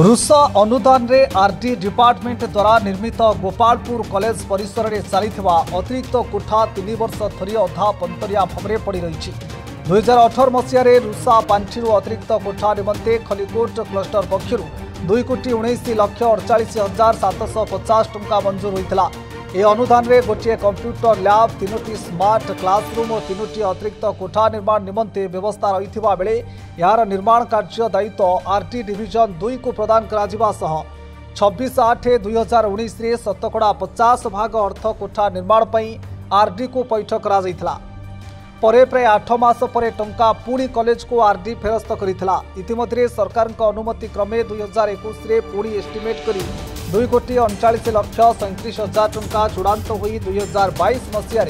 रुष अनुदान रे RD department द्वारा निर्मित गोपालपुर कॉलेज परिसर में चलता अतिरिक्त कोठा 3 वर्ष धरी अधा पंतरिया भाव पड़ रही 2018 मसीह रुषा पांठि अतिरिक्त कोठा निमंते खलिकोट क्लस्टर पक्षर 2,19,48,750 टंका मंजूर होता। यह अनुदान रे गोटे कंप्यूटर लैब 3टी स्मार्ट क्लासरूम और 3टी अतिरिक्त कोठा निर्माण निमंते व्यवस्था रही बेले यार निर्माण कार्य दायित्व आरटी डिविजन 2 को प्रदान करा 26/8/2019 शतकड़ा 50 भाग अर्थ कोठा निर्माण पर आरडी को पैठ करा परे प्राय 8 मास परे टंका पुणी कॉलेज को आरडी फेरस्त करिथिला। इतिमध्य सरकार अनुमति क्रमे 2021 रे पुणी एस्टिमेट करी 2,39,37,000 टंका चूड़ांत होई 2022 मसीह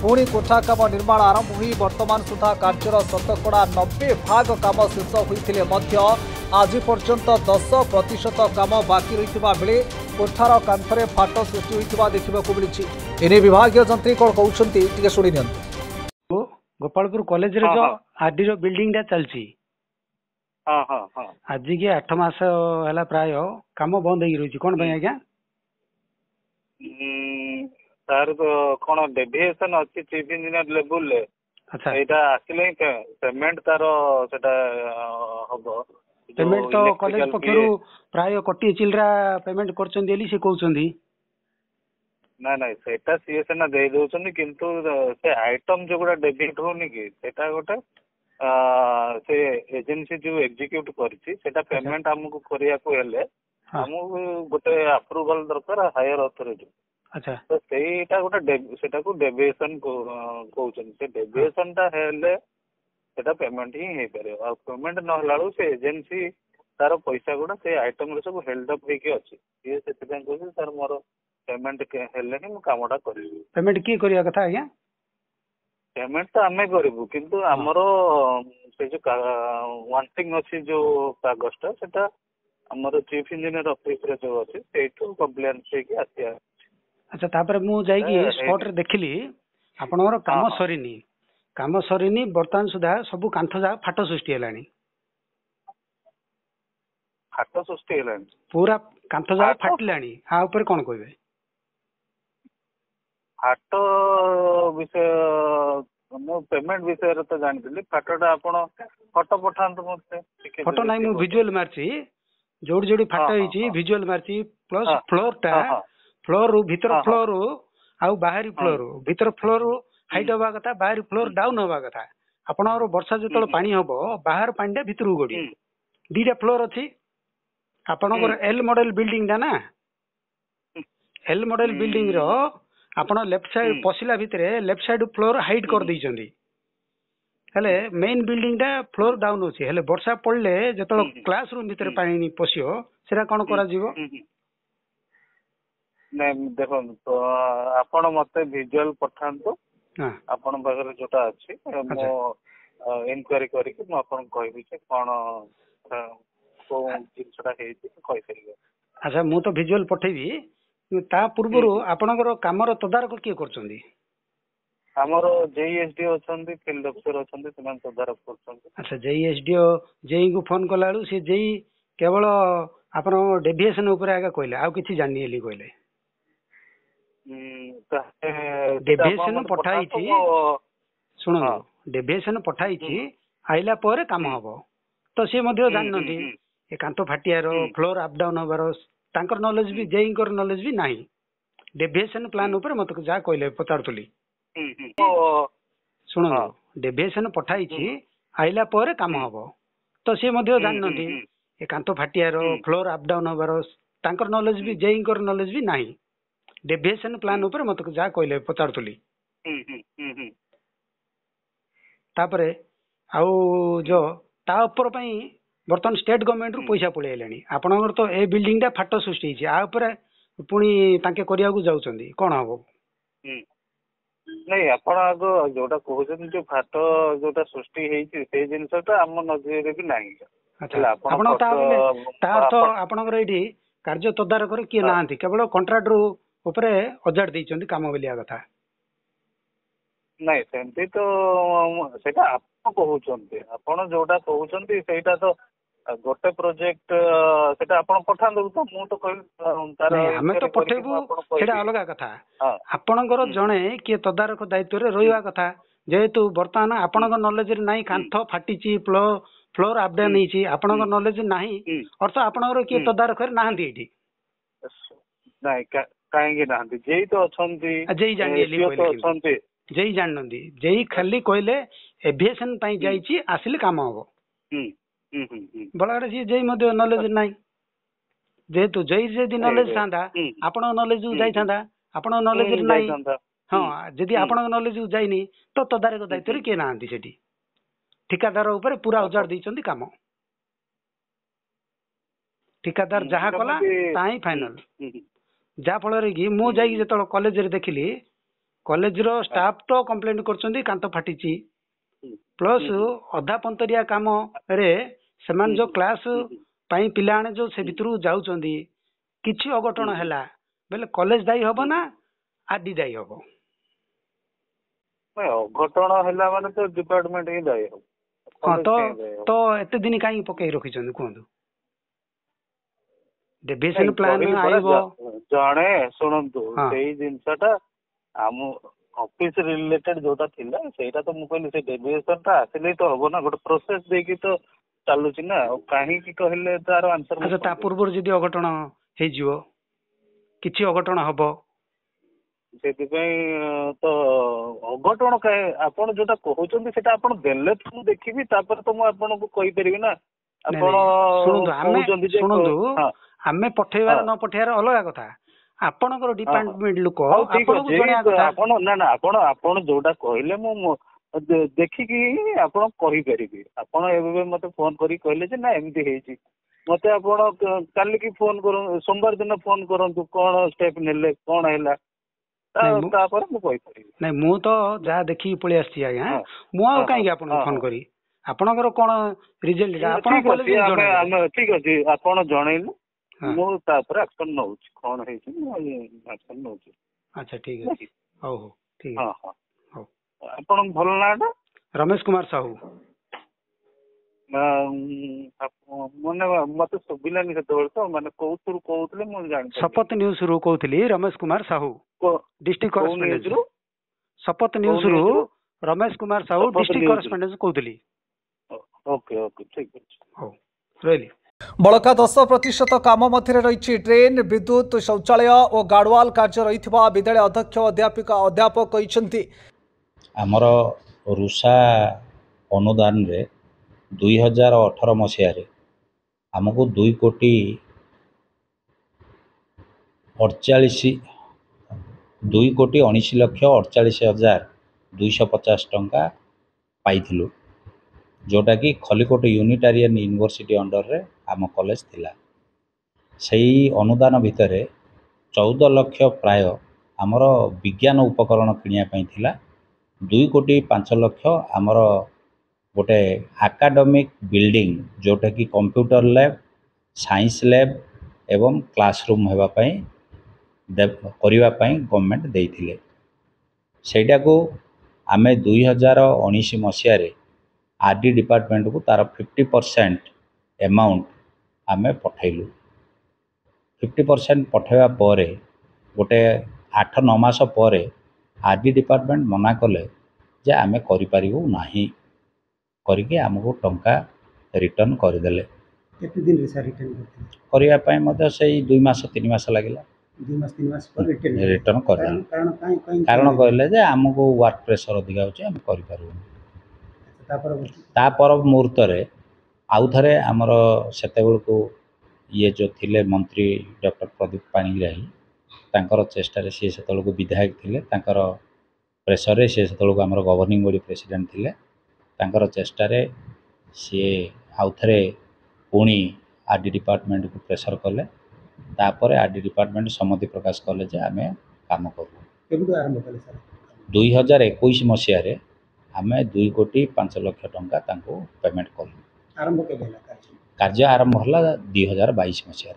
पुणी कोठा काम निर्माण आरंभ होई वर्तमान सुधा कार्यर शतकड़ा 90 भाग काम शेष होइथिले मध्य आज पर्यंत 10% काम बाकी रहिथिबा बेले कोठार कांथरे फाट सृष्टि होइथिबा देखिबाकू मिलिछि। एने विभागीय जंत्री कोन कहउछंती टिके सुनि नियंतु। गोपालपुर कॉलेज रे जो आरडी रो बिल्डिंग टा चलछि आज के 8 मास हला प्राय काम बंद होई रही कोन भाई आज्ञा तार तो कोन डेविएशन अछि चीफ इंजीनियर लेवल ले। अच्छा एटा आसिले पेमेंट तार सेटा हबो पेमेंट तो कॉलेज पक्षरु प्राय कोटी चिलरा पेमेंट करचंदी एली से कहउचंदी ना ना सेटा सीए सेना दे दउचंदी किंतु से आइटम जो गुडा डेबिट होनी कि सेटा गोटे से एजेंसी जो एग्जीक्यूट करछि सेटा पेमेंट हमको करिया को हेले हमको गोटे अप्रूवल दरकार हायर अथॉरिटी। अच्छा तो सेटा गोटे सेटा को डेविएशन को कहउचंदी से डेविएशन ता हेले सेटा पेमेंट ही हे पारे और पेमेंट न हलाळू से एजेंसी तार पैसा गुडा से आइटम रे सब हेल्ड अप हे के अछि ये सेते को सर मोर पेमेंट हेले नि मु कामटा करिवि। पेमेंट की करिया कथा आज्ञा पेमेंट तो आमे करिवु किंतु हमरो से जो वांटिंग अछि जो कागजटा सेटा हमरो चीफ इंजीनियर ऑफिस रे जो अछि सेठो कंप्लेंट से कि आसिया। अच्छा तापर मु जाई कि स्पॉट रे देखली आपनर काम सरीनी वर्तमान सुधा सब कांथ जा फाटो सृष्टि हेलानी पूरा कांथ जा फाटलानी आ ऊपर कोन कहबे फाटो विषय मो पेमेंट विषय रे तो जानथिली फाटोटा आपण फोटो पठांत मते फोटो नाही मु विजुअल मारची जोडी जोडी फाटो हिची विजुअल मारची प्लस फ्लोर भीतर फ्लोर आ बाहरी फ्लोर भीतर फ्लोर हाइट होबा कथा बाहरी फ्लोर डाउन होबा कथा आपण और वर्षा जतल पानी होबो बाहर पानी भीतर गडी दीटा फ्लोर अछि आपनकर एल मॉडल बिल्डिंग दा ना एल मॉडल बिल्डिंग रो आपण लेफ्ट साइड पसिला भितरे लेफ्ट साइड फ्लोर हाइट कर दैचंदी हेले मेन बिल्डिंग दा फ्लोर डाउन होछि हेले वर्षा पड़ले जतल क्लासरूम भितरे पानी पसियो सेरा कोन करा जीवो नै देखो तो आपण मते विजुअल पठांतो आपण बगर जोटा अछि मो इंक्वायरी करी कि मो आपण कहबी कि कोन को जिनसटा हेछि कहि परिबे। अच्छा मु तो विजुअल पठेबी ता पूर्वरु आपनकर कामर तदारक किए करचंदी हमरो जेईएसडी अछंदी फील्ड अफसर अछंदी समान तदारक करचंदी। अच्छा जेईएसडी जेई को फोन कलाळू से जेई केवल आपन डेविएशन ऊपर आगा कहले आ किछि जानि एली कहले डेविएशन पठाई छी सुनो डेविएशन पठाई छी आइला पर काम हबो तो से मध्ये जाननती ए कांतो फाटियारो फ्लोर अप डाउन होबारो तांकर नॉलेज भी जेईंकर नॉलेज भी नाही डेविएशन प्लान ऊपर मत जा कहले पचारतली सुनो डेविएशन पठाई छी आइला पर काम हबो तो से मध्ये जाननती ए कांतो फाटियारो फ्लोर अप डाउन होबारो तांकर नॉलेज भी जेईंकर नॉलेज भी नाही डेविएशन प्लान ऊपर मत जा कहले पचारतली तापरे आउ जो ता ऊपर पई बर्तमान स्टेट गवर्नमेंट रु पैसा पळे आलेनी आपनकर तो ए बिल्डिंग टा फाटो सृष्टि छि आ ऊपर पुनी तांके करिया को जाउचंदी कोन हबो नै आपण आगो जोटा कहउछन जो फाटो जोटा सृष्टि हेछि से जिंसटा हम नजर भी नाही। अच्छा आपण ता तो आपनकर एठी कार्य तदारक रे के नांती केवल कॉन्ट्रैक्टर ऊपर अजाड दैचंदी काम बेलिया कथा नै सेंती तो सेटा आप कहउछंती आपण जोटा कहउछंती सेटा तो ଗୋଟେ ପ୍ରୋଜେକ୍ଟ ସେଟା ଆପଣ ପଠାନ୍ତୁ ତ ମୁଁ ତ କହିଲି ତାର ଆମେ ତ ପଠେଇବୁ ସେଇଟା ଅଲଗା କଥା। ଆପଣଙ୍କର ଜଣେ କିଏ ତଦାରଖ ଦାୟିତ୍ୱରେ ରହିବା କଥା। ଯେହେତୁ ବର୍ତ୍ତମାନ ଆପଣଙ୍କ ନଲେଜରେ ନାହିଁ କାନ୍ଥ ଫାଟିଛି ଫ୍ଲୋର ଆପଡାଉନ ହେଇଛି ଆପଣଙ୍କ ନଲେଜ ନାହିଁ ଅର୍ଥ ଆପଣଙ୍କର କିଏ ତଦାରଖରେ ନାହାନ୍ତି ଏଇଠି। ନାଇଁ କାହିଁକି ନାହାନ୍ତି ଯେଇ ତ ଅଛନ୍ତି ଯେଇ ଜାଣିନାହାନ୍ତି ଯେଇ ଖାଲି କହିଲେ ଏଭିଏସନ ପାଇଁ ଯାଇଛି ଆସିଲେ କାମ ହବ ବଳାଗଡ ସିଏ ଯେଇ ମଧ୍ୟ ନଲେଜ ନାହିଁ। ଯେହେତୁ ଯେଇ ଯଦି ନଲେଜ ଥାନ୍ତା ଆପଣଙ୍କ ନଲେଜ ଯାଇଥାନ୍ତା ଆପଣଙ୍କ ନଲେଜରେ ନାହିଁ। ହଁ ଯଦି ଆପଣଙ୍କ ନଲେଜ ଯାଇନି ତ ତଦାରଖ ଦାୟିତ୍ୱରେ କିଏ ନାହାନ୍ତି ସେଠି ଠିକାଦାର ଉପରେ ପୁରା ଉଜାଡ ଦେଇଛନ୍ତି କାମ। ଠିକାଦାର ଯାହା କଲା ତାହା ହିଁ ଫାଇନାଲ। ଯାହା ଫଳରେ କି ମୁଁ ଯାଇକି ଯେତେବେଳେ କଲେଜରେ ଦେଖିଲି କଲେଜର ଷ୍ଟାଫ ତ କମ୍ପ୍ଲେନ କରୁଛନ୍ତି କାନ୍ଥ ଫାଟିଛି ପ୍ଲସ ଅଧା ପନ୍ତରିଆ କାମରେ ସେମାନେ ଯୋଉ କ୍ଲାସ ପାଇଁ ପିଲାମାନେ ଯୋଉ ସେ ଭିତରକୁ ଯାଉଛନ୍ତି କିଛି ଅଘଟଣ ହେଲା ବୋଲେ କଲେଜ ଦାୟୀ ହବ ନା ଆରଡି ଦାୟୀ ହବ? ଅଘଟଣ ହେଲା ମାନେ ତ ଡିପାର୍ଟମେଣ୍ଟ ହିଁ ଦାୟୀ ହବ। ହଁ ତ ଏତେ ଦିନ କାହିଁକି ପକେଇ ରଖିଛନ୍ତି କୁହନ୍ତୁ? ଡେଭିଏସନ ପ୍ଲାନ ଆଇବ ଜଣେ ଶୁଣନ୍ତୁ ସେଇ ଜିନିଷଟା ଆମ ଅଫିସ ରିଲେଟେଡ ଯୋଉଟା ଥିଲା ସେଇଟା ତ ମୁଁ କହିଲି ସେ ଡେଭିଏସନ ଟା ଆସିଲେ ତ ହବ ନା ଗୋଟେ ପ୍ରୋସେସ ଦେଇକି ତ ଚାଲୁଛି ନା ଆଉ କାହିଁକି କହିଲେ ତାର ଆନ୍ସର। ଆଚ୍ଛା ତା ପୂର୍ବରୁ ଯଦି ଅଘଟଣ ହେଇଯିବ କିଛି ଅଘଟଣ ହବ ସେଥିପାଇଁ ତ ଅଘଟଣ କାହିଁ ଆପଣ ଯୋଉଟା କହୁଛନ୍ତି ସେଟା ଆପଣ ଦେଲେ ତ ମୁଁ ଦେଖିବି ତାପରେ ତ ମୁଁ ଆପଣଙ୍କୁ କହିପାରିବି ନା। ଆପଣ ଶୁଣନ୍ତୁ ଆମେ ପଠେଇବାର ନ ପଠେଇବାର ଅଲଗା କଥା। ଆପଣଙ୍କର ଡିପାର୍ଟମେଣ୍ଟ ଲୋକ ଆପଣ ନା ଆପଣ ଯୋଉଟା କହିଲେ ମୁଁ ଦେଖିକି ଆପଣ କହିପାରିବି। ଆପଣ ଏବେ ମତେ ଫୋନ କରିକି କହିଲେ ଯେ ନା ଏମିତି ହେଇଛି ମତେ ଆପଣ କାଲିକି ଫୋନ କରନ୍ତୁ ସୋମବାର ଦିନ ଫୋନ କରନ୍ତୁ କଣ ଷ୍ଟେପ ନେଲେ କଣ ହେଲା ତାପରେ ମୁଁ କହିପାରିବି। ନାଇଁ ମୁଁ ତ ଯାହା ଦେଖିକି ପଳେଇ ଆସିଛି ଆଜ୍ଞା ମୁଁ ଆଉ କାହିଁକି ଆପଣଙ୍କୁ ଫୋନ କରି ଆପଣଙ୍କର କଣ ରିଜଲ୍ଟ ଠିକ ଅଛି ଆପଣ ଜଣେଇଲେ ମୁଁ ତାପରେ ଆକ୍ସନ ନଉଛି କଣ ହେଇଛି ମୁଁ ଆକ୍ସନ ନଉଛି। ଆଚ୍ଛା ଠିକ ଅଛି ହଉ ହଉ ଠିକ ଅଛି ହଉ। ଆପଣଙ୍କ ଭଲ ନାଁଟା? ରମେଶ କୁମାର ସାହୁ। ମାନେ ମତେ ଶୁଭିଲାନି ସେତେବେଳେ ତ ମାନେ କୋଉଥିରୁ କହୁଥିଲେ ମୁଁ ଜାଣିଛି। ଶପଥ ନ୍ୟୁଜ ରୁ କହୁଥିଲି ରମେଶ କୁମାର ସାହୁ ଡିଷ୍ଟ୍ରିକ୍ଟ କରେସ୍ପଣ୍ଡେଣ୍ଟ। ଶପଥ ନ୍ୟୁଜ ରୁ ରମେଶ କୁମାର ସାହୁ ଡିଷ୍ଟ୍ରିକ୍ଟ କରେସ୍ପଣ୍ଡେଣ୍ଟ କହୁଥିଲି। ଓକେ ଓକେ ଠିକ ଅଛି ହଉ ରହିଲି। ବଳକା 10% କାମ ମଧ୍ୟରେ ରହିଛି ଡ୍ରେନ୍ ବିଦ୍ୟୁତ ଶୌଚାଳୟ ଓ ଗାର୍ଡୱାଲ କାର୍ଯ୍ୟ ରହିଥିବା ବିଦ୍ୟାଳୟ ଅଧ୍ୟକ୍ଷ ଅଧ୍ୟାପକ କହିଛନ୍ତି। ଆମର ରୁଷା ଅନୁଦାନରେ 2018 ମସିହାରେ ଆମକୁ 2,19,48,250 ଟଙ୍କା ପାଇଥିଲୁ जोटाकि खलिकोट यूनिटारियन यूनिवर्सिटी अंडर रे आम कॉलेज थिला। सही अनुदान भितर 14 लक्ष प्राय आमर विज्ञान उपकरण किनिया थिला। 2,05 लक्ष आमर गोटे एकाडेमिक बिल्डिंग जोटा कि कंप्यूटर लैब साइंस लैब एवं क्लासरूम हेबा पई गवर्नमेंट देइथिले। सेटा को आमे 2019 मसिया रे आरडी डिपार्टमेंट को तार 50% अमाउंट आमे पठैलु। 50% पठेवा परे गोटे 8-9 मास परे आरडी डिपार्टमेंट मना कले जे आमे करि परिबु नाही करके हमको टंका रिटर्न कर देले। केते दिन रे रिटर्न करते करिया पय मते सही 2 मास 3 मास लागिला। 2 मास 3 मास पर रिटर्न कर कारण कहले जे हमको वर्क प्रेशर अधिका होचे हम करि परिबु। तापर मुहूर्त आउ थे आमर से ये जो थिले मंत्री डॉक्टर प्रदीप पाणिग्राही तांकर चेष्टा सी से विधायक थिले तांकर प्रेसर सी से आमर गवर्निंग बॉडी प्रेसिडेंट थिले तांकर चेष्टा सी आउ थे पुणी आरडी डिपार्टमेंट को प्रेसर कले तापर आरडी डिपार्टमेंट सम्मति प्रकाश कले जे आमे काम करू। 2021 मसीह आमे 2,05 टंका तांको पेमेंट कलु। आरंभ केबे कार्य आरंभ हला 2022 मसीह।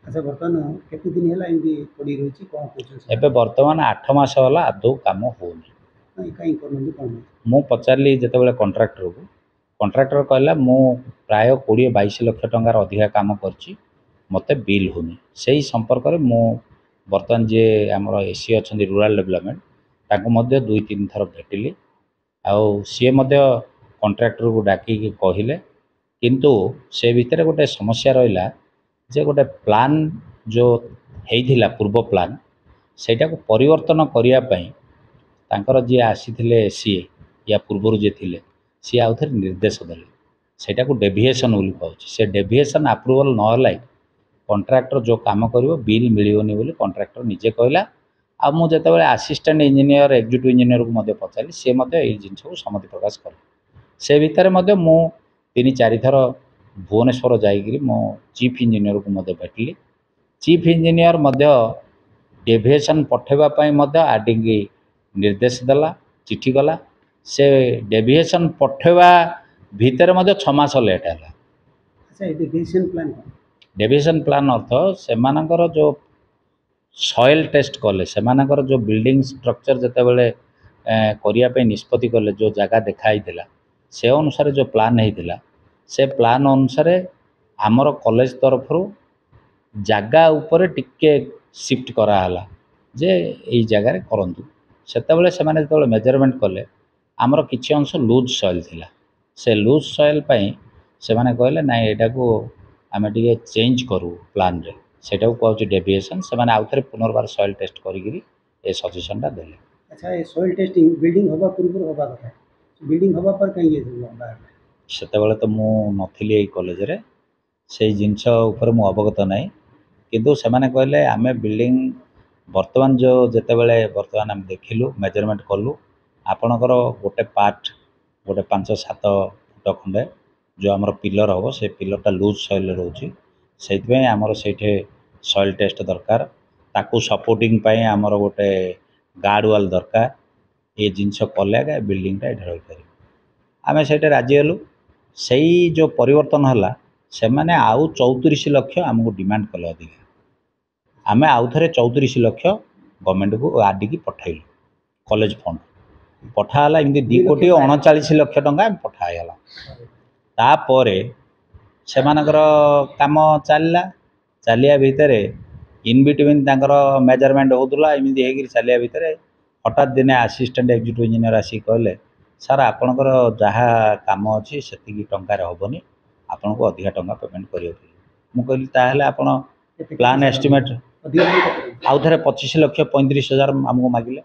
अच्छा वर्तमान केते दिन हला इंदी पड़ी रहिछि कोन कोचन एबे वर्तमान 8 मास हला आदौ काम होनी। काई करनु कोन मु पचारली जते बेले कॉन्ट्रैक्टर को कॉन्ट्रैक्टर कहला मु प्राय 20-22 लाख टंकार अधिका काम करछि मते बिल होनी सही संपर्क रे मु बर्तमान जे हमर एसी अछंदी रूरल डेवलपमेंट ताको मध्य 2-3 थर भेटिली आउ सी मध्य कॉन्ट्रैक्टर को डाकी कहले किंतु से भितर गोटे समस्या रहिला जे गोटे प्लान जो हेइथिला पूर्व प्लान सेटा को परिवर्तन करिया पई तांकर जे आसीथिले एसी या पूर्वरु जे थिले सी आउ थरे निर्देश देले सेटा को डेविएशन बोली कहउछि से डेविएशन अप्रूवल न हलाई कॉन्ट्रैक्टर जो काम करिवो बिल मिलियोनी बोली कॉन्ट्रैक्टर निजे कहला आ मु जते बेले असिस्टेंट इंजीनियर एग्जीक्यूटिव इंजीनियर को मध्य पचाली से मध्य ए जिंस को सम्मति प्रकाश करे से भितर मध्य मु 3-4 थर भुवनेश्वर जाइगिरी मो चीफ इंजीनियर को मध्य भेटली चीफ इंजीनियर मध्य डेविएशन पठेबा पई मध्य आडिंगी निर्देश देला चिठी गला से डेविएशन पठेबा भीतर मध्य 6 मास लेट हैला। अच्छा ये डेविएशन प्लान डेविएशन प्लान अर्थ से मानकर जो सॉइल टेस्ट कले से मानकर जो बिल्डिंग स्ट्रक्चर जते बेले करिया पे निष्पत्ति कले जो जगह देखाई थिला से अनुसार जो प्लान हेतिला से प्लान अनुसार आमर कॉलेज तरफ जगह ऊपर टिके शिफ्ट करा हला जे एई जगह रे करंतु सेते बेले से माने जते मेजरमेंट कले आमर किछि अंश लूज सॉइल थिला से लूज सॉइल पई से माने कहले ना एटा को आमे टिके चेंज करू प्लान रे सेटा को कहउछि डेविएशन से माने आउथरे पुनर्बार सॉइल टेस्ट करिगिरी ए सजेशन टा देले। अच्छा ये सॉइल टेस्टिंग बिल्डिंग होबा पूर्व होबा कथा बिल्डिंग होबा पर कहीं ये बाहर सेते बेले तो मु नथिली ए कॉलेज रे से जिंस ऊपर मु अवगत नाही किंतु से माने कहले आमे बिल्डिंग वर्तमान जो जते बेले वर्तमान हम देखिलु मेजरमेंट कलु आपणकर गोटे पार्ट गोटे 5-7 फुट खंडे जो आमर पिलर हम से पिलरटा लूज सॉइल रोची से आमर से सॉइल टेस्ट दरकार ताकू सपोर्टिंग पाई आमर गोटे गार्ड वाल दरकार ये जिनस कले बिल्डिंगटा ये रही पार आम से राजी हेलु से जो परिवर्तन है से मैंने आउ 34 लाख आमको डिमांड कले अधिका आम आउ थे 34 लाख गवर्नमेंट को आडि की पठेलु कॉलेज फंड पठाला एमती 2,39 लाख टंका पठाला तापर से काम चलला चलिया भितर इन बिटवीन मेजरमेंट होता एमती चलिया भितर हठात दिने असिस्टेंट एग्जीक्यूटिव इंजीनियर आसिक कहले सर आपणकर जहाँ काम अच्छी से टंकार हेनी आपन को अधिका टंका पेमेंट करियो मुझे कहली आपन प्लान एस्टिमेट आउ थे 25,35,000 आमको मागिले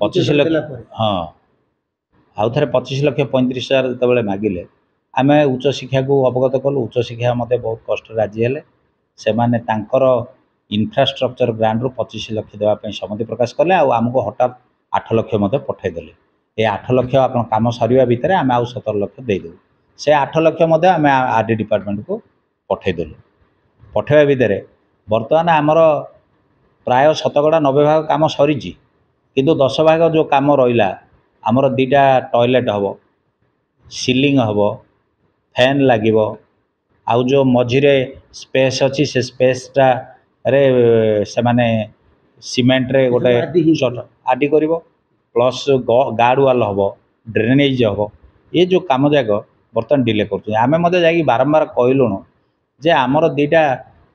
25 लाख हाँ आउ थे 25,35,000 जो मागिले आम उच्च शिक्षा को अवगत कलु उच्च शिक्षा मत बहुत कष्ट राजी हेले से माने तांकर इंफ्रास्ट्रक्चर ग्रांट रु 25 लाख देवाई सम्मति प्रकाश कले आमको हठात 8 लाख मत पठेदेले ये 8 लाख आप कम सरिया भितर आम आउ 17 लाख देदेलु से 8 लाख आम आरडी डिपार्टमेंट को पठेदेलु पठेवा भितर बर्तमान आमर प्राय 90 भाग काम सरी किंतु 10 भाग जो काम रहा आमर 2टा टॉयलेट हम सीलिंग हम फैन लगे आउ जो मझिरे स्पेस अच्छी से स्पेसटा रे से माने सीमेंट रे गोटे आदि कर प्लस गार्ड वाल हम ड्रेनेज हम ये जो काम जाक बर्तमान डिले करें जा बारंबार कहलुणु जे आमर 2टा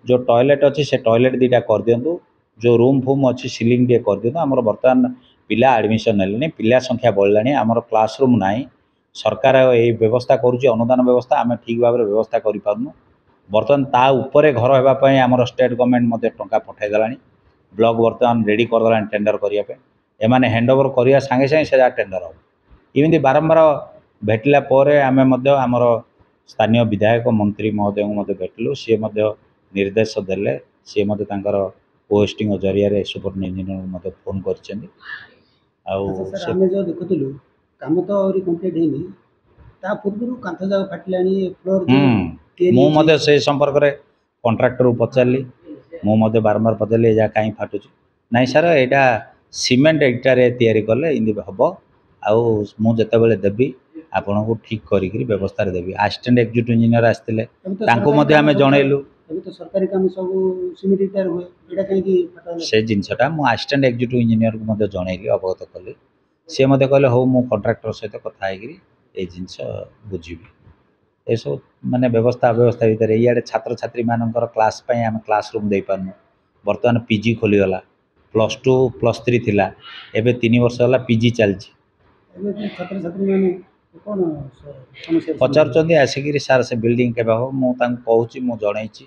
जो टॉयलेट अच्छी से टॉयलेट 2टा कर दिंतु जो रूम फूम अच्छी सीलिंग टे कर दिंतु आमर बर्तमान पिला एडमिशन है पिला संख्या बढ़ला आमर क्लासरूम ना सरकार ये व्यवस्था करुच्ची अनुदान व्यवस्था आम ठीक भाव में व्यवस्था करूँ बर्तमान ता उपरे घर होगापाई आमर स्टेट गवर्नमेंट टंका पठाईदेला ब्लॉक बर्तमान रेडी करदेला टेंडर करने एमाने हैंडओवर करने सांगे सांगे से टेंडर हम इमती बारंबार भेटला आमर स्थानीय विधायक मंत्री महोदय को भेटलु सी निर्देश देले सी पोस्टिंग जरिया सुपरन इंजीनियर फोन कर काम तो कंप्लीट है ता पूर्व कांथ जाग फाटिलानी फ्लोर मु से संपर्क रे कॉन्ट्रैक्टर को पचारि मु बारंबार पचारि जहाँ कहीं फाटुची नाई सर यहाँ सीमेंट इटा तैयारी कले इमती हम आउ जिते देवी आपन को ठीक करी व्यवस्था देवी असिस्टेंट एग्जीक्यूटिव इंजीनियर आसते आम जनइलु तो सरकारी काम सब सीमेंट इटा हुए एटा कहीं फाटा से जिनसटा मु असिस्टेंट एग्जीक्यूटिव इंजीनियर को जनइली अवगत कली सी मत कहले हो मु कॉन्ट्रैक्टर सहित कथा ये जिनस बुझी। एसब माने व्यवस्था अव्यवस्था भितर इे छात्र छात्री मानकर क्लास आम क्लास रूम दे पार्नु बर्तमान पीजी खोलीगला +2 +3 थिला एबे 3 वर्ष होला पीजी चलछि छात्र छात्री मैंने कौन समस्या पचार आसिक सार से बिल्डिंग के हो मुझे कहूँ मुझे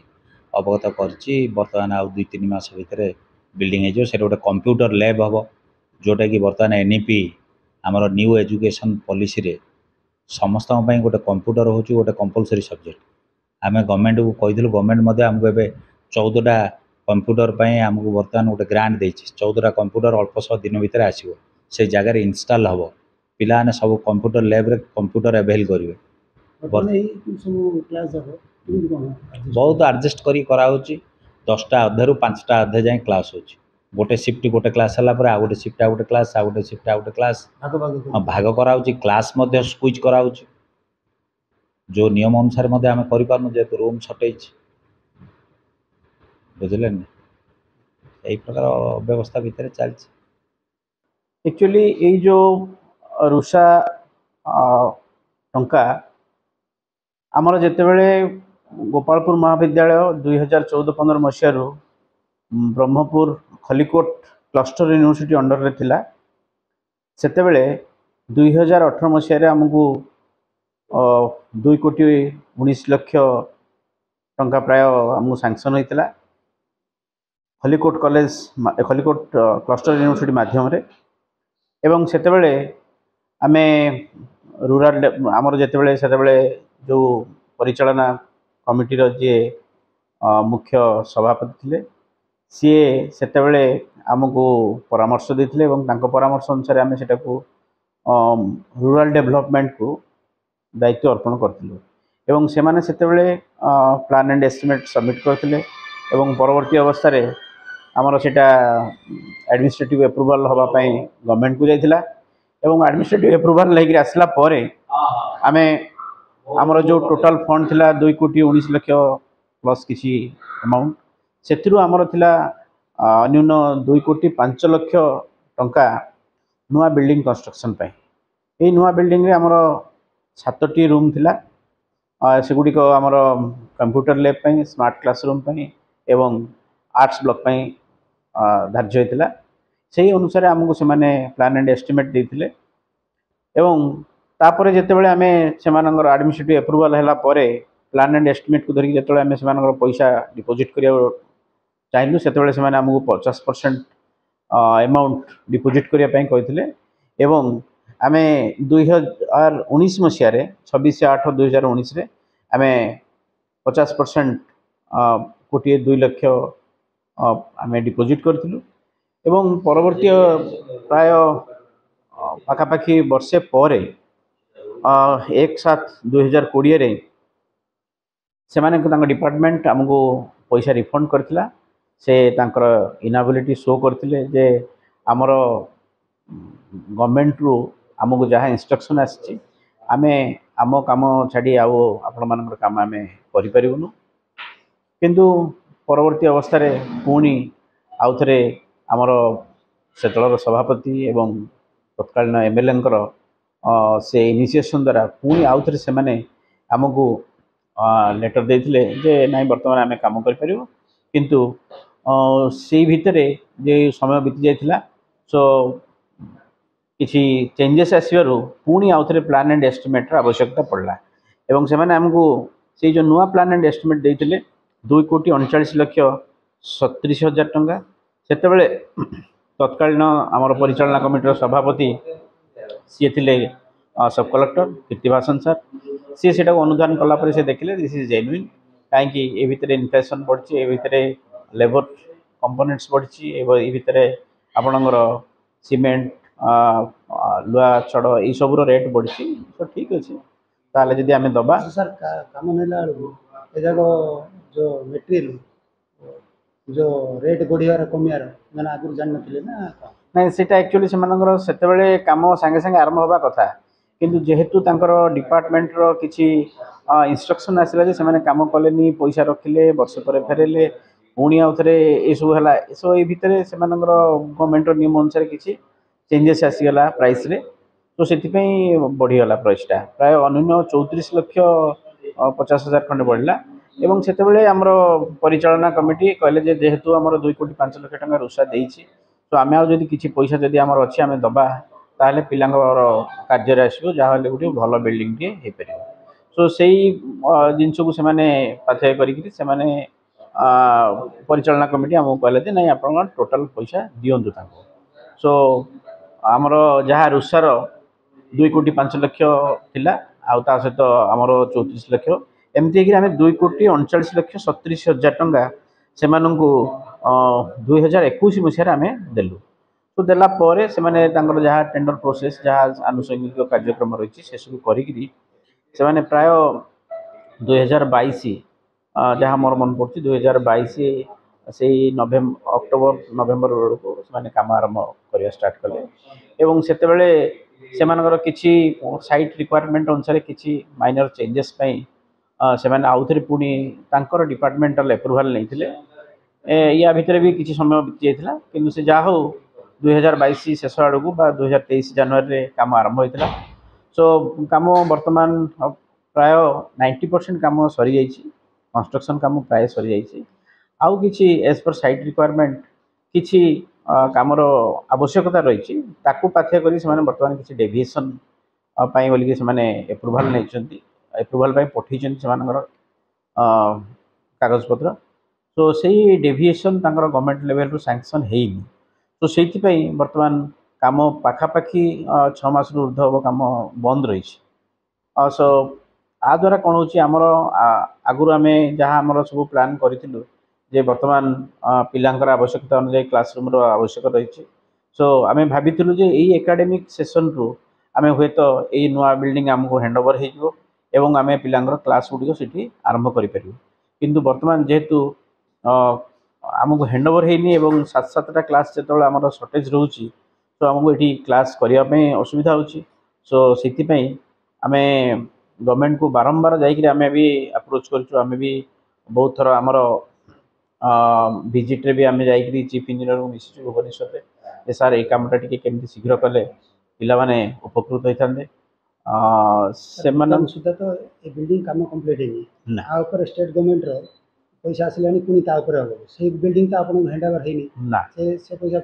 अवगत करछि बर्तमान आ 2-3 मास भितर बिल्डिंग हो गोटे कंप्यूटर लैब हम जोटा कि बर्तमान एनईपी आमर न्यू एजुकेशन पॉलिसी रे समस्त गोटे कंप्यूटर हूँ गोटे कंपलसरी सब्जेक्ट आम गवर्नमेंट को कहीलु गवर्नमेंट आमको ए 14टा कंप्यूटर आमको बर्तमान गोटे ग्रांट दे 14टा कंप्यूटर अल्प सह दिन भितर आसो से जगार इनस्टॉल हम पिलाने सब कंप्यूटर लैब रे कंप्यूटर अवेल करेंगे बहुत एडजस्ट करी कराउछि 10टा अधे रु 5टा अधे जाए क्लास होछि गोटे शिफ्ट गोटे क्लास हला पर आ गोटे शिफ्ट आ गोटे क्लास आ गोटे शिफ्ट आ गोटे क्लास भाग कराउछि क्लास मध्य स्क्विज कराउछि जो नियम अनुसार मध्य आम करि पारनु जेतु रूम शॉर्टेज बुझले न एई प्रकार व्यवस्था भितर चलछि एक्चुअली ये जो रुषा टंका आमर जितेबले गोपालपुर महाविद्यालय 2014-15 मसीह Brahmapur Khallikote cluster university under रे थिला सेतेबले 2018 मसीह आमको 2,19,00,000 टंका प्राय आमको सैंक्शन होता Khallikote college Khallikote cluster university माध्यम रे एवं सेतेबले आमे रूरल आमर जितेबले सेतेबले जो परिचालना कमिटी जी मुख्य सभापति थिले सी सेतेबले आमको परामर्श देथिले एवं तांको परामर्श अनुसार आमे सेटा को रूरल डेवलपमेंट को दायित्व अर्पण करथिलु एवं से माने सेतेबले प्लान एंड एस्टिमेट सबमिट करथिले एवं परवर्ती अवस्था रे आमर सेटा एडमिनिस्ट्रेटिव अप्रूवल हवा पई गवर्नमेंट को जाइथिला एवं एडमिनिस्ट्रेटिव अप्रूवल लेके आसला परे आमे आमर जो टोटाल फंड थिला 2,19,00,000 प्लस किसी अमाउंट सेथिरु आमर थिला न्यून 2,05,00,000 टंका नुआ बिल्डिंग कंस्ट्रक्शन पाई ए नुआ बिल्डिंग रे आमर 7टी रूम थिला सेगुडी को आमर कंप्यूटर लैब पाई स्मार्ट क्लासरूम पाई एवं आर्ट्स ब्लॉक पाई धार्य होता से अनुसार आमको से प्लान एंड एस्टिमेट देते एवं तापर जितेबाला आम से एडमिनिस्ट्रेटिव अप्रूवल है प्लान एंड एस्टिमेट को धरिकी जो आम से पैसा डिपोजिट करा चाहलु से आमको 50% अमाउंट डिपोजिट करने कहते एवं आम 2019 मसीह 26/8/2019 आम 50% 1,02,00,000 आम डिपोजिट करूँ एवं परवर्ती प्राय पाखापाखि वर्षे पर 1/7/2020 से डिपार्टमेंट आमको पैसा रिफंड करथिला से तांकर इनाबिलिटी शो करथिले जे आमर गवर्नमेंट रू आमको जहाँ इंस्ट्रक्शन आसी आम आम काम छाड़ी आओ आपण मान काम आम करूँ किंतु परवर्ती अवस्था रे पुणी आउ थे आमर सेतलर सभापति एवं तत्कालीन एमएलए से इनिशिएशन द्वारा पुणी आउ थे से आमको लेटर देथिले जे नाई वर्तमान आम काम करूँ किंतु से भितर जे समय बीती जाइथिला सो किसी चेंजेस आसबार पुणी आउ थे प्लान एंड एस्टिमेटर आवश्यकता पड़ला एवं से आमको से जो नुआ प्लान एंड एस्टिमेट देते 2,39,37,000 टंका सेतेबेले तत्कालीन आमर परिचालना कमिटर सभापति सी थे सब कलेक्टर कीर्तिभाषण सर सी से अनुदान कलापर से देखिले दिस इज जेन्युइन कहीं ये भितर इनफ्लेशन बढ़ी ये भितर लेबर कंपोनेंट्स बढ़ी ये भितर आपणकर सीमेंट लुआ छड़ ये सब रेट बढ़ी तो ठीक अच्छे ताले जदि आम दबा सर काम नेला जो मटेरियल जो रेट बढ़ियार कमियार मैंने आगुरी जान नथिले ना नहीं सेटा एक्चुअली से काम सांगे सांगे आरंभ होगा कथा किंतु जेहेतु तांकर डिपार्टमेंट रो किछि इंस्ट्रक्शन आसला जे से काम कलेनी पैसा रखिले वर्ष पर फेरेले पुणी आउ थे ये सब है सब ये भितर से गवर्नमेंट नियम अनुसार किसी चेंजेस आसीगला प्राइस रे तो से बढ़ीगला प्राइसटा प्राय अन्यून 34 लाख 50,000 खंडे बढ़ला एवं सेतेबेले आमर परिचालना कमिटी कहले जेहेतु आमर 2,05,00,000 टଙ୍କା रुषा देइछि तो आमे आ जदि किछि पैसा जदि आमर अछि आमे दबा ताले पिलांगर कार्य आसो जहाँ गोटे भल बिल्डिंग टे हो पार सो से जिनस को सेमाने पाथेय करिकि सेमाने परिचालना कमिटी आमको कहले नहीं आप टोटाल पैसा दिंतु सो आमर जहाँ रुषार 2,05,00,000 थिला आउ ता सहित आमर 34 लाख एमती आम 2,39,37,000 टଙ୍କା से 2021 मसीह आम देलु तो देला परे से माने तांकर जहाँ टेंडर प्रोसेस जहाँ आनुषंगिक कार्यक्रम रही से सब करी से माने प्राय 2022 जहाँ मोर मन पड़ती 2022 से अक्टोबर नवेम्बर बेलू से काम आरंभ करवा स्टार्ट कले एवं सेतेबेले सेमानकर किछि साइट रिक्वायरमेंट अनुसार किछि माइनर चेंजेस से माने आउ थे पुणी तांकर डिपार्टमेंटल एप्रूवाल नहीं या भितर भी किछि समय बीती जाइथिला किंतु से जा हो 2022 शेष आड़ को 2023 जनवरी काम आरंभ होता सो काम वर्तमान प्राय 90% काम सरी जाइए कंस्ट्रक्शन काम प्राय सरी जाइए आउ किछि एज पर साइट रिक्वायरमेंट किछि कामर आवश्यकता रही ताकू पाथ्य करी से वर्तमान किछि डेविएशन पाई बोलिक से एप्रूवाल नहीं एप्रूवाल पठे कागज पत्र तो से डेविएशन गवर्नमेंट लेवल रु सैंक्शन हेनी तो से बर्तमान काम पाखापाखि 6 मास ऊर्ध हम कम बंद रही सो आ द्वारा कौन होमर आगुरी आम जहाँ आम सब प्लान करूँ जे बर्तमान पिलांकर आवश्यकता अनुसार क्लासरूम आवश्यक रही सो आम भाविलु जे यही एकाडेमिक सेसन रु आम हे तो यही नुआ बिल्डिंग आमको हैंडओवर हो आम पिलांकर क्लास गुड़िक से आरंभ करें किंतु बर्तमान जेहेतु आमको हैंडओवर होनी 7-7टा क्लास जो आम सर्टेज रोचे तो आमको ये क्लास करने असुविधा होची सो से आम गवर्नमेंट को बारंबार जाकि आम भी अप्रोच करें भी बहुत थर आमर विजिट्रे भी आम जाकि चीफ इंजीनियर को मिसी भुवनेश्वर सार ये कमटा टी केमती शीघ्र कले पिला माने उपकृत होता सुधा तो ये बिल्डिंग काम कंप्लीट है स्टेट गवर्नमेंट पैसा आसला पुणी हम से बिल्डिंग तो आपको हैंडओवर है से पैसा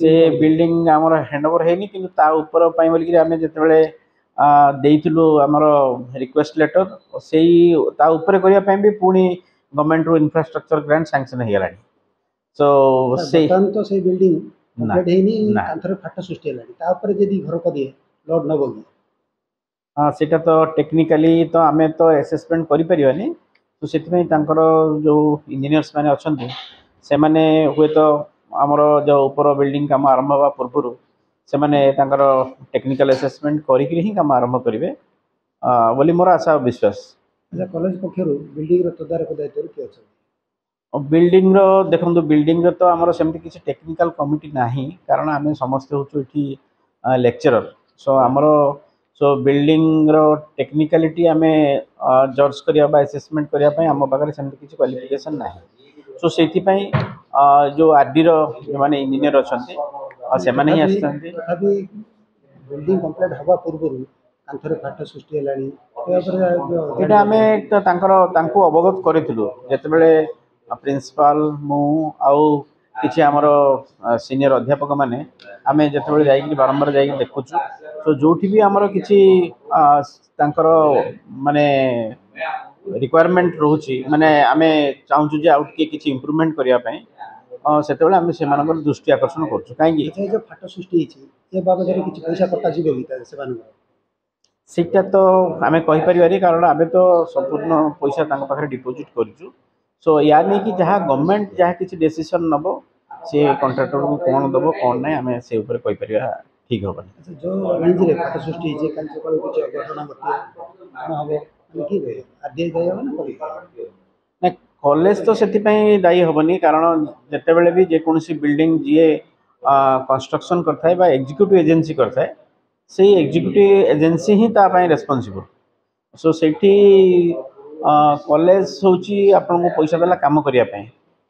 से बिल्डिंग आमर हैंडओवर है कि ऊपर बोलिक आम जिते देइथिलु आमर रिक्वेस्ट लेटर से करने भी पुणी गवर्नमेंट रो इंफ्रास्ट्रक्चर ग्रांट सैंक्शन हो गलानी सो से तो से बिल्डिंग कंप्लीट हेनी कांथर फाट सृष्टि हेलानी ता ऊपर जदी घर को दिए लोड न बगी हां सेटा तो टेक्निकली तो आमे तो असेसमेंट करि परिबानी तो से जो इंजीनियर्स मैंने अच्छा से मैंने हुए तो आमर जो ऊपर बिल्डिंग काम आरंभ हवा पूर्व से मैंने टेक्निकल असेसमेंट करी काम आरंभ करेंगे बोली मोर आशा विश्वास कॉलेज पक्षर बिल्डिंग तदारक दायित्व किए अच्छा बिल्डिंग देखो बिल्डिंग तो आमर सेमती किसी टेक्निकल कमिटी नहीं कारण आम समस्ते हूँ ये लेक्चरर सो आमर सो बिल्डिंग टेक्निकालिटी आम जज करने असेसमेंट करने आम पाखे सेमती किसी क्वालिफिकेशन ना सो से जो आरडी जो मैंने इंजीनियर अच्छा से बिल्डिंग कंप्लीट हवा पूर्व कांथरे फाट सृष्टि ये आम तो अवगत करूँ जितेबले प्रिंसिपाल मु आउ किसी आमर सीनियर अध्यापक मैंने आम जिते जा बारंबार जा देखु तो जो भी आमर किसी माने रिक्वायरमेंट रोचे माने आम चाहूँ आउ किसी इम्प्रूवमेंट करने से दृष्टि आकर्षण कर कहीं जो फाट सृष्टि बाबद किसी पैसा कटा सीटा तो आम कहीपर कारण आम तो संपूर्ण पैसा पाखे डिपोजिट करूँ सो या नहीं कि जहाँ गवर्नमेंट जहाँ किसी डिसीजन नब से कॉन्ट्रैक्टर को कौन दब कौन ना आम से कहीपर ठीक हम जो रेंज फाट सृष्टि घटना ना कॉलेज तो से दायी हेनी कारण जिते भी जेकोसी बिल्डिंग जी कंस्ट्रक्शन करता है एग्जीक्यूटिव एजेंसी करता है से एग्जीक्यूटिव एजेंसी ही तापाई रेस्पॉन्सिबल सो से कॉलेज होची आपन को पैसा देला काम करिया पय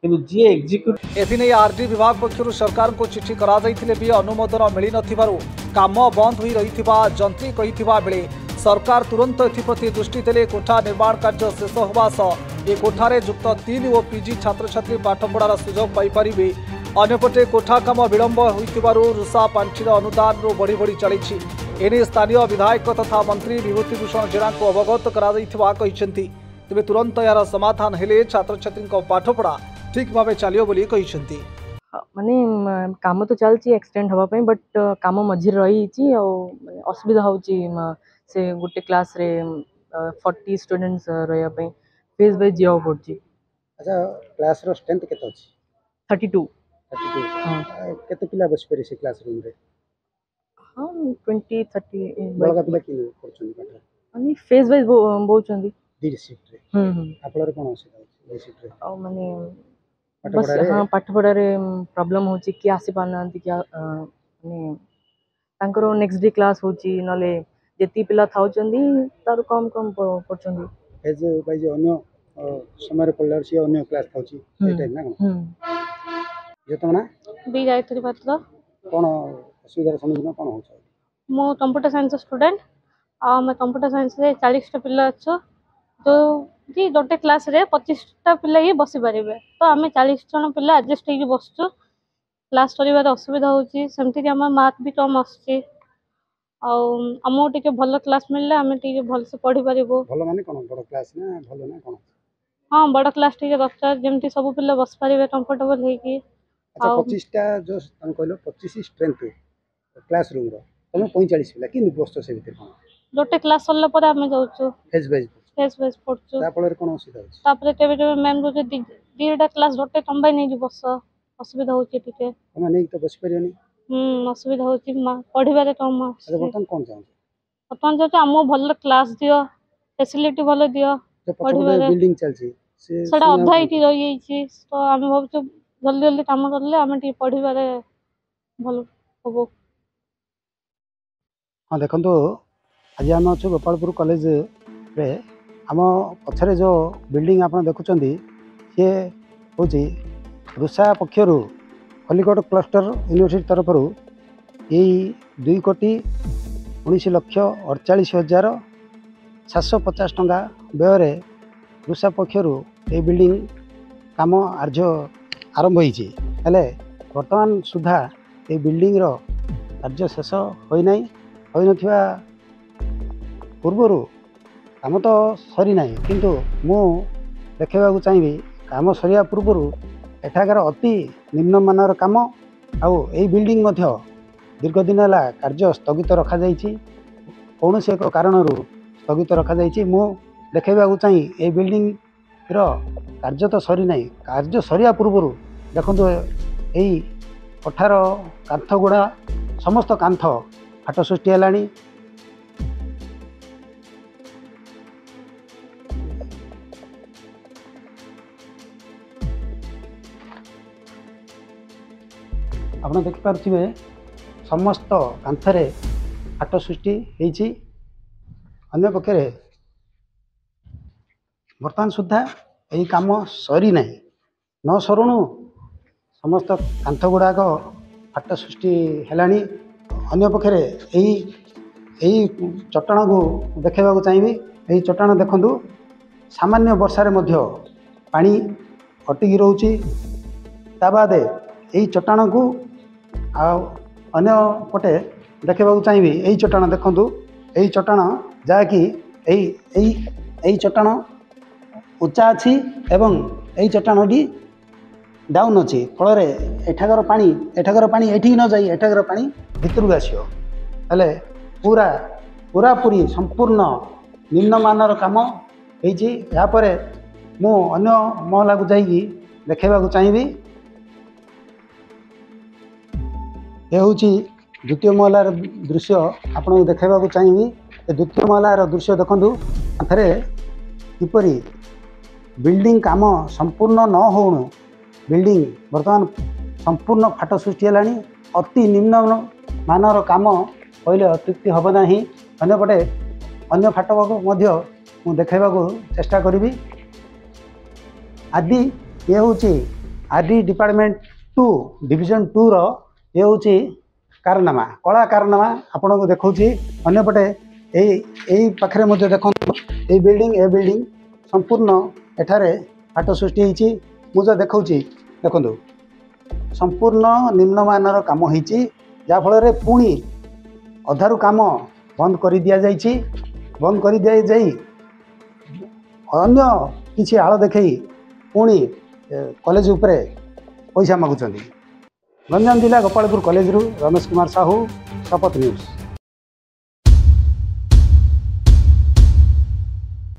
किंतु जी एग्जीक्यूटिव एथिने आरडी विभाग पक्षरु सरकार को चिट्ठी करा जायथिले भी अनुमोदन मिली नथिबारु काम बंद होई रहिथिबा जंत्री कहिथिबा बेले सरकार तुरंत एप्रति दृष्टि देले कोठा निर्माण कार्य शेष होगा सह ए कोठारे युक्त 3 और पीजी छात्र छात्री पाठपढ़ार सुजोग पाइपारे। अन्यपटे कोठा काम विलंब होइतिबारु रुषा पांठीर अनुदान बढ़ी बढ़ी चली एने स्थानीय विधायक तथा मंत्री विभूतिभूषण जेना को अवगत करा तेबे तुरंत यार समाधान हेले छात्र छात्री पाठपढ़ा ठीक भाव चलियो बोली कहिसेंती। माने काम तो चलची एक्सटेंड हवा पे बट काम मझी रही असुविधा होची से गोटे क्लास रे 40 स्टूडेंट्स रहया पे फेज बाय जियो पड़ची। अच्छा क्लास रो स्ट्रेंथ केते अछि? 32 हां केते पिला बस परे से क्लास रूम रे? हां 20 30 बळगा पिला कि करछन पाठ माने फेज बाय बोचंदी दी शिफ्ट रे। आपलर कोन अछि शिफ्ट रे? आ माने बस हाँ पाठ पढ़ारे प्रॉब्लम होची कि आसी पाना क्या माने तांकर नेक्स्ट डे क्लास होची नले जेती पिला थाउचंदी तार कम कम पड़चंदी एज बाय जे अन्य समय रे पढ़लार से अन्य क्लास थाउची एटा ना जे तमना बी गायत्री पात्र कोन असुविधार सम्मुखीन कोन होछ? मो कंप्यूटर साइंस स्टूडेंट आ मैं कंप्यूटर साइंस रे 40 टा पिला अच्छो तो जी गोटे क्लास रे 25 टा पिला ही बसी पारिबे तो आमे 40 जन पिला एडजस्ट होई बसचो क्लास करिबार असुविधा होची सेमति कि हम मैथ भी कम आछी आ हमो टिके भलो क्लास मिलले आमे टिके भल से पढ़ी पारिबो। भलो माने कोन बड़ क्लास ना भलो ना कोन? हां बड़ क्लास टिके दरकार जेमति सब पिला बस पारिबे कंफर्टेबल हे कि। अच्छा 25 टा जो तन कहलो 25 स्ट्रेंथ क्लास रूम रो तमे 45 पिला कि बसतो से भीतर कोन गोटे क्लास सरला पर आमे जाउचो फेज वाइज पढ़चो तापर कोन असुविधा होची? तापर तेबे मैम रो जे दीटा क्लास गोटे तंबाई नै जी बस असुविधा होची टिके हम नै तो बस परियोनी असुविधा होची पढ़िबारे कम। अच्छा बर्तन कोन चाहू? बर्तन जो हमो भल क्लास दियो फैसिलिटी भल दियो पछबडे बिल्डिंग चलची सेडा अधा इति रही जाईची तो हम भाबचो जल्दी जल्दी काम करले हम टी पढ़िबारे भल होबो। हां देखंतो आज हम अछु गोपालपुर कॉलेज रे आम पछरे जो बिल्डिंग आपन देखुचंदी से होची रुषा पक्षरु खलिकोट क्लस्टर यूनिवर्सिटी तरफ यही 2,19,48,750 टंका व्यय रुषा पक्षरु ये बिल्डिंग काम आरंभ होईची हेले वर्तमान सुधा ये बिल्डिंग रो कार्य शेष होई नाही होई नथिबा पूर्वरु काम तो सरी नाही किंतु मु देखैबाकू चाहिबी काम सरिया पूर्वरु एठाकार अति निम्नमानर काम आउ यही बिल्डिंग मध्य दीर्घ दिन है कार्य स्थगित रखा जाइछि कौन से एक कारण स्थगित रखा जाइछि मु देखैबाकू चाहिए ये बिल्डिंग रो कार्य तो सरी नाही कार्य सरिया पूर्वरु देखंतु यही कोठार कांथ गुड़ा समस्त कांथ फाट सृष्टि हेलानी आप देखिपे समस्त कांथरे फाट सृष्टि होती अन्य पक्षे बर्तमान सुधा यही काम सरी ना न सरुणु समस्त कांथ गुड़ाक फाट सृष्टि हेलानी अन्य पक्षे यही चट्टाण को देखा चाहिए यही चट्टाण देखु सामान्य वर्षार पानी अटिकी रोचे बाद यही चट्टाण को अन्य पटे देखा चाहिए यही चट्टाण देखु यही चट्टाण जहाँकि यही चट्टाण उच्चा अच्छी एवं यही चट्टाणी डाउन अच्छी फल एठाकर पानी एठी न जाई एठाकर पानी भितर को आसो हेले पूरा पूरापूरी संपूर्ण निम्नमानर काम होपर मु अन्य महला को जाइए देखा चाहिए ये हूँ द्वितीय महलार दृश्य आपको देखा चाहिए द्वितीय महलार दृश्य देखु थे किपरि बिल्डिंग काम संपूर्ण न होणु बिल्डिंग बर्तमान संपूर्ण फाट सृष्टि है अति निम्न मानर काम कहले अत्युक्ति हम ना अंपटे अन्य फाटक मु देखा चेष्टा करी आदि ये हूँ आदि डिपार्टमेंट 2 डिविजन 2 रो ये हूँ कारनामा कला कारनामा आपन को देखौछि अन्यपटे এই ପାଖରେ ମଧ୍ୟ ଦେଖନ୍ତୁ এই ବିଲ୍ଡିଂ ସମ୍ପୂର୍ଣ୍ଣ ଏଠାରେ ଫାଟ ସୃଷ୍ଟି ହେଇଛି। ମୁଁ ଯା ଦେଖାଉଛି ଦେଖନ୍ତୁ ସମ୍ପୂର୍ଣ୍ଣ ନିମ୍ନମାନର କାମ ହେଇଛି, ଯାହାଫଳରେ ପୁଣି ଅଧାରୁ କାମ ବନ୍ଦ କରି ଦିଆଯାଇଛି। ବନ୍ଦ କରି ଦିଆଯାଇ ଅନ୍ୟ କିଛି ଆଳ ଦେଖାଇ ପୁଣି କଲେଜ ଉପରେ ପଇସା ମାଗୁଛନ୍ତି। ଗଞ୍ଜାମ ଜିଲ୍ଲା ଗୋପାଳପୁର କଲେଜରୁ ରମେଶ କୁମାର ସାହୁ, ଶପଥ ନ୍ୟୁଜ୍।